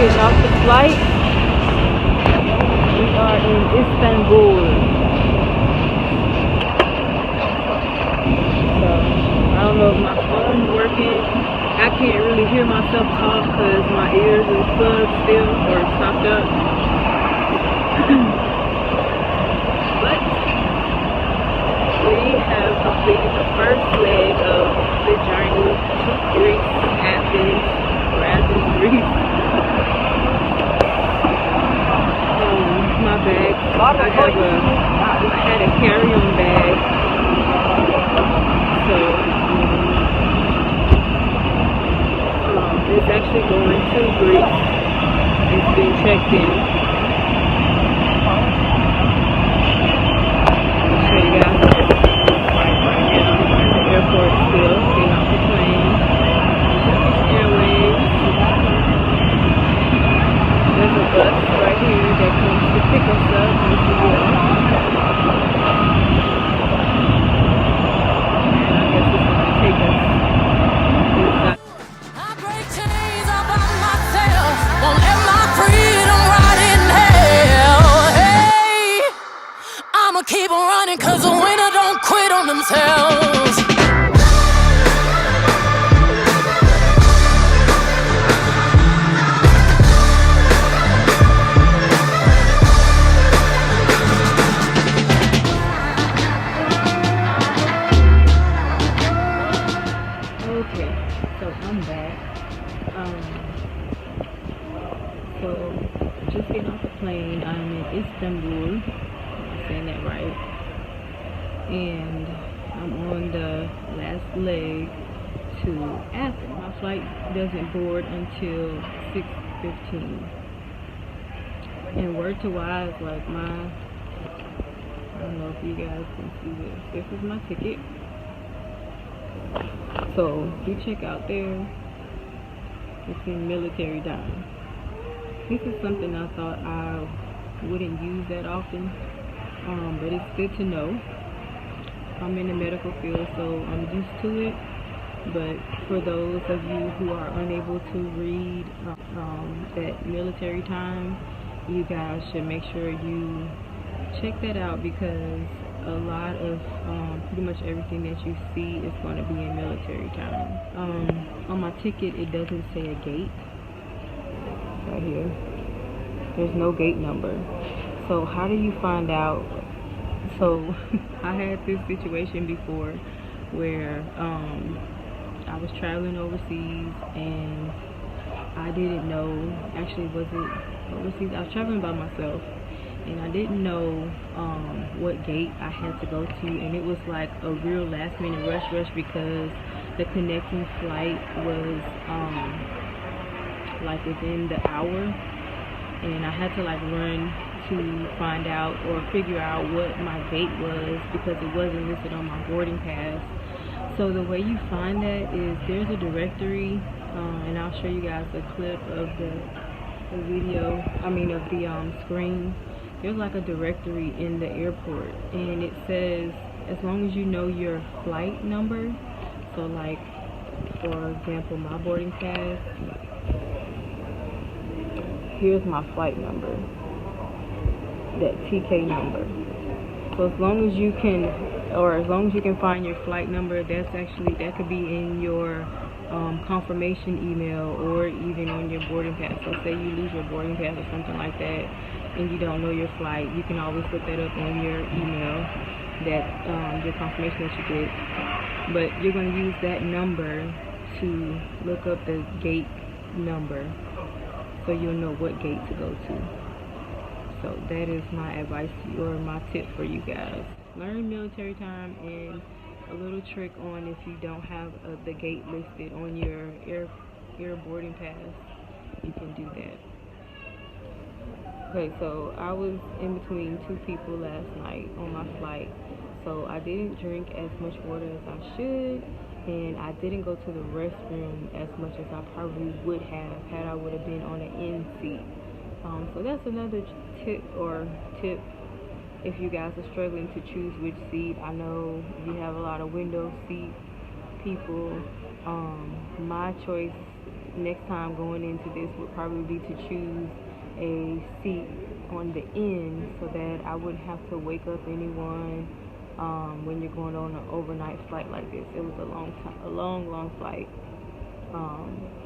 getting off the flight. We are in Istanbul. So I don't know if my phone's working. I can't really hear myself talk because my ears are plugged still or stopped up. But we have completed the first leg of the journey to Greece, Athens, Greece. My bag. I had a carry-on bag. So it's actually going to Greece. It's been checked in. I'll show you guys right now at the airport still, getting off the plane. Turkish Airways. There's a bus right here that comes to pick us up. This is it. And I guess it's going to take us inside. I break chains all by myself. Won't let my freedom rot in hell. Hey, I'ma keep on running 'cause the winner don't quit on themselves. Okay, so I'm back. So just getting off the plane. I'm in Istanbul. I'm saying that right. And I'm on the last leg to Athens. My flight doesn't board until 6:15. And word to wise, like I don't know if you guys can see this. This is my ticket. So if you check out there, it's in military time. This is something I thought I wouldn't use that often, but it's good to know. I'm in the medical field, so I'm used to it. But for those of you who are unable to read that military time, you guys should make sure you check that out, because a lot of pretty much everything that you see is going to be in military time. On my ticket, it doesn't say a gate right here. There's no gate number. So how do you find out? So I had this situation before where I was traveling overseas and I didn't know, actually was it overseas? I was traveling by myself and I didn't know what gate I had to go to, and it was like a real last minute rush because the connecting flight was like within the hour, and I had to like run to find out or figure out what my gate was because it wasn't listed on my boarding pass. So the way you find that is there's a directory, and I'll show you guys a clip of the video, of the screen. There's like a directory in the airport, and it says as long as you know your flight number. So like, for example, my boarding pass, here's my flight number, that TK number. So as long as you can find your flight number, that could be in your confirmation email or even on your boarding pass. So say you lose your boarding pass or something like that and you don't know your flight, you can always look that up on your email, that your confirmation that you get. But you're going to use that number to look up the gate number so you'll know what gate to go to. So that is my advice or my tip for you guys. Learn military time, and a little trick on if you don't have the gate listed on your air boarding pass, you can do that. Okay, so I was in between two people last night on my flight, so I didn't drink as much water as I should, and I didn't go to the restroom as much as I probably would have had I would have been on an end seat. So that's another tip if you guys are struggling to choose which seat. I know you have a lot of window seat people. My choice next time going into this would probably be to choose a seat on the end so that I wouldn't have to wake up anyone when you're going on an overnight flight like this. It was a long flight.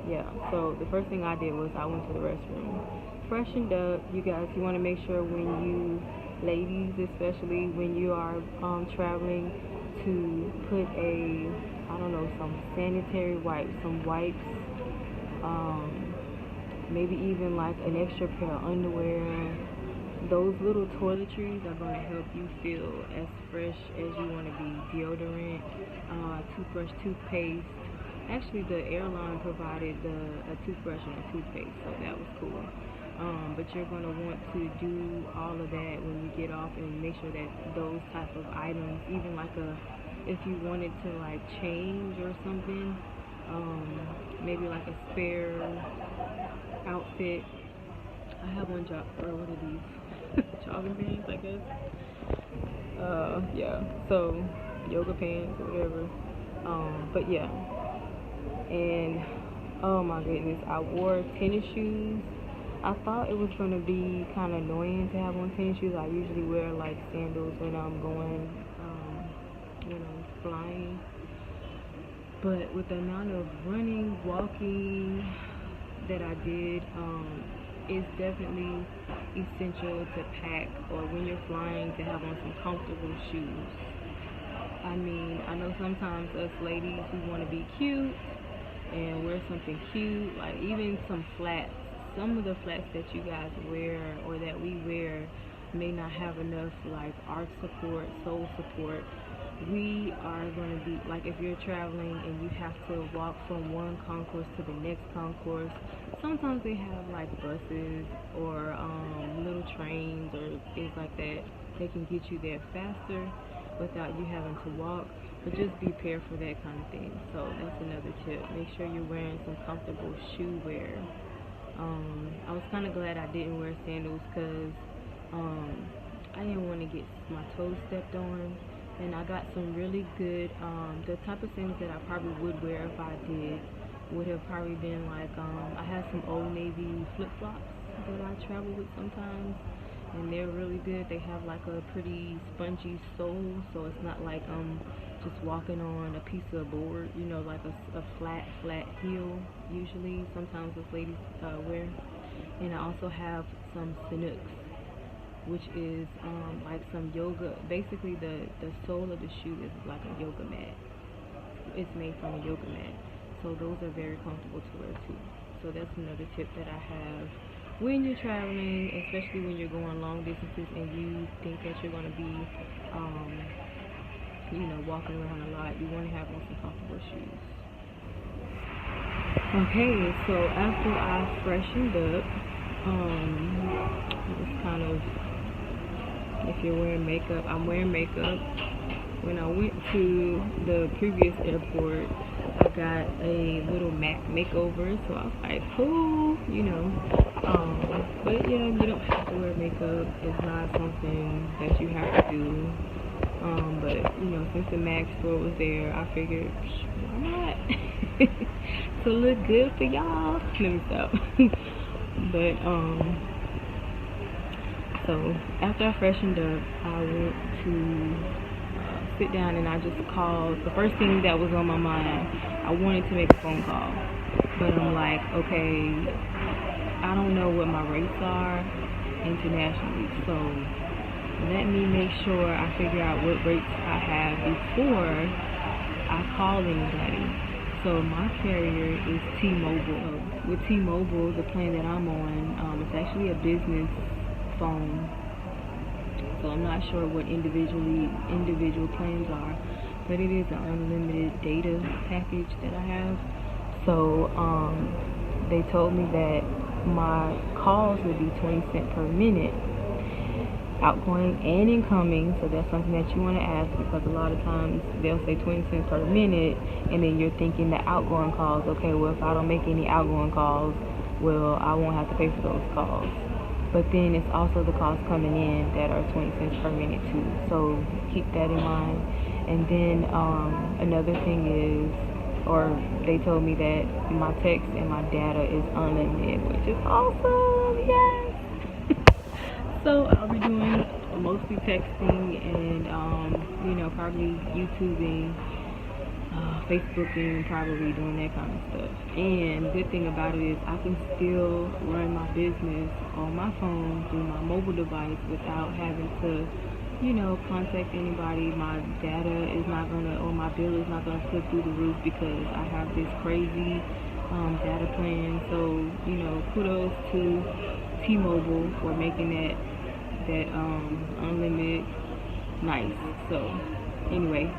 Yeah, so the first thing I did was I went to the restroom, freshened up. You guys, you want to make sure when you, ladies especially, when you are traveling, to put some sanitary wipes, some wipes, maybe even like an extra pair of underwear. Those little toiletries are going to help you feel as fresh as you want to be. Deodorant, toothbrush, toothpaste. Actually, the airline provided a toothbrush and a toothpaste, so that was cool. But you're going to want to do all of that when you get off, and make sure that those type of items, even like if you wanted to like change or something, maybe like a spare outfit. I have one what are these? Jogging pants, I guess. Yeah, so yoga pants or whatever. But yeah. And oh my goodness, I wore tennis shoes. I thought it was going to be kind of annoying to have on tennis shoes. I usually wear like sandals when I'm going, flying. But with the amount of running, walking that I did, it's definitely essential to pack, or when you're flying, to have on some comfortable shoes. I mean, I know sometimes us ladies, we want to be cute and wear something cute, like even some flats. Some of the flats that you guys wear or that we wear may not have enough like arch support, sole support. We are going to be like, if you're traveling and you have to walk from one concourse to the next concourse, sometimes they have like buses or little trains or things like that. They can get you there faster without you having to walk, but just be prepared for that kind of thing. So that's another tip. Make sure you're wearing some comfortable shoe wear. I was kind of glad I didn't wear sandals because I didn't want to get my toes stepped on. And I got some really good, the type of sandals that I probably would wear if I did would have probably been like, I had some Old Navy flip-flops that I travel with sometimes, and they're really good. They have like a pretty spongy sole, so it's not like just walking on a piece of board, like a flat heel usually sometimes those ladies wear. And I also have some Sanooks, which is like some yoga. Basically, the sole of the shoe is like a yoga mat. It's made from a yoga mat, so those are very comfortable to wear too. So that's another tip that I have when you're traveling, especially when you're going long distances and you think that you're going to be walking around a lot. You want to have on some comfortable shoes. Okay, so after I freshened up, it's kind of, if you're wearing makeup, I'm wearing makeup. When I went to the previous airport, I got a little makeover, so I was like, cool, but yeah, you don't have to wear makeup. It's not something that you have to do. But since the MAC store was there, I figured, why not? To look good for y'all. Let me stop. But so after I freshened up, I went to sit down and I just called. The first thing that was on my mind, I wanted to make a phone call, but I'm like, okay, I don't know what my rates are internationally, so let me make sure I figure out what rates I have before I call anybody. So my carrier is T-Mobile. With T-Mobile, the plan that I'm on, it's actually a business phone. So I'm not sure what individual plans are, but it is an unlimited data package that I have. So they told me that my calls would be 20 cents per minute, outgoing and incoming. So that's something that you want to ask, because a lot of times they'll say 20 cents per minute, and then you're thinking the outgoing calls, okay, well, if I don't make any outgoing calls, well, I won't have to pay for those calls. But then it's also the calls coming in that are 20 cents per minute too. So keep that in mind. And then another thing is or they told me that my text and my data is unlimited, which is awesome. Yes. So I'll be doing mostly texting and probably YouTubing, Facebooking, probably doing that kind of stuff. And the good thing about it is I can still run my business on my phone through my mobile device without having to contact anybody. My data is not gonna, or my bill is not gonna flip through the roof because I have this crazy data plan. So kudos to T-Mobile for making that unlimited nice. So anyway,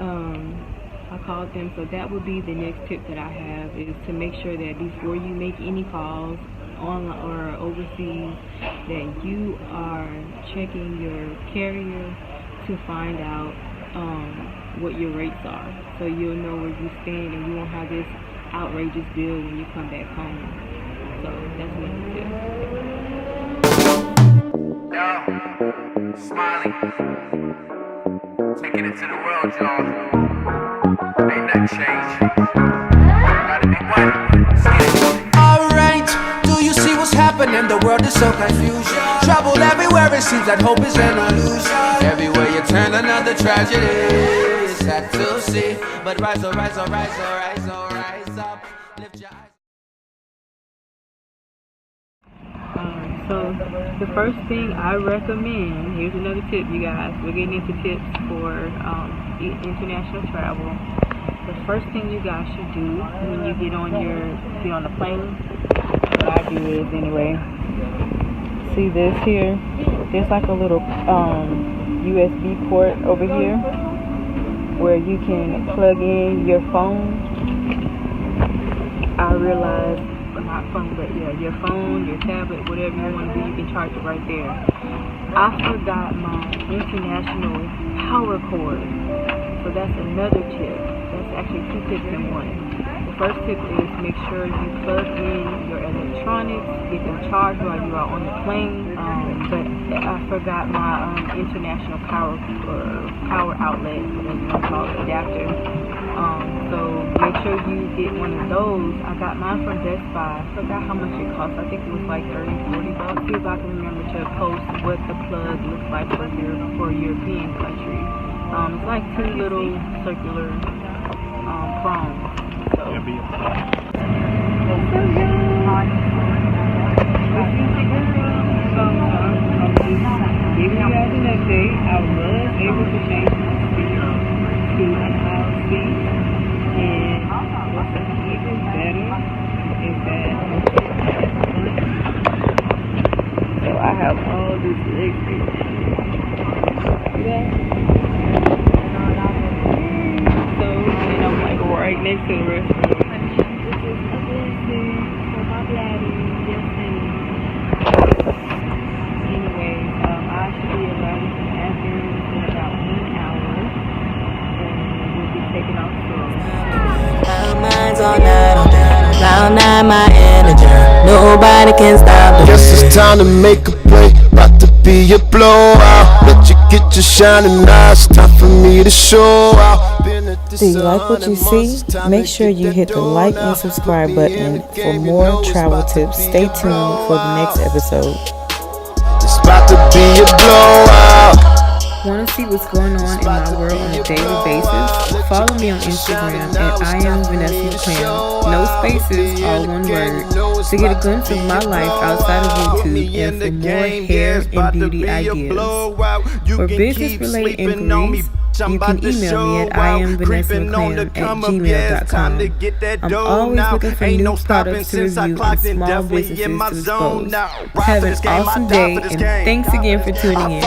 I called them. So that would be the next tip that I have, is to make sure that before you make any calls online or overseas, that you are checking your carrier to find out what your rates are, so you'll know where you stand and you won't have this outrageous bill when you come back home. So that's another tip. Yo, Smiley, taking it to the world, y'all. Ain't nothing changed. Gotta be one. Alright, do you see what's happening? The world is so confused. Trouble everywhere, it seems that hope is an illusion. Everywhere you turn, another tragedy. It's sad to see, but rise, oh, rise, oh, rise, oh, rise, oh, rise up. Lift your eyes. So the first thing I recommend, here's another tip, you guys. We're getting into tips for international travel. The first thing you guys should do when you get on the plane, what I do is anyway, see this here? There's like a little USB port over here where you can plug in your phone. I realize, not phone, but yeah, your phone, your tablet, whatever you want to do, you can charge it right there. I forgot my international power cord, so that's another tip. That's actually 2 tips in one. The first tip is make sure you plug in your electronics, get them charged while you are on the plane. But I forgot my international power outlet, whatever you want to call it, adapter. So make sure you get one of those. I got mine from Best Buy. I forgot how much it cost. I think it was like $30-40. See if I can remember to post what the plug looks like for European countries. It's like 2 little circular prongs. So that's so good. Giving you guys an update. I was able to change my seat to an aisle seat. And what's even better is that so I have all this leg space. See that? So, and I'm like right next to the restroom, which is a blessing for my bladder. Yes, anyways, I should be arriving from Athens in about 1 hour, and we'll be taking off soon. My mind's on that, cloud nine, my energy. Nobody can stop the Guess it's time to make a play. About to be a blowout. Let you get your shining eyes. Time for me to show out. Do you like what you see? Make sure you hit the like and subscribe button for more travel tips. Stay tuned for the next episode. It's about to be a blowout. Want to see what's going on in my world on a daily basis? Follow me on Instagram at I am Vanessa McClam. No spaces, all one word. To get a glimpse of my life outside of YouTube and for more hair and beauty ideas. For business related inquiries, you can email me at iamvanessamcclam@gmail.com. I'm always looking for new products to review and small businesses to expose. Have an awesome day, and thanks again for tuning in.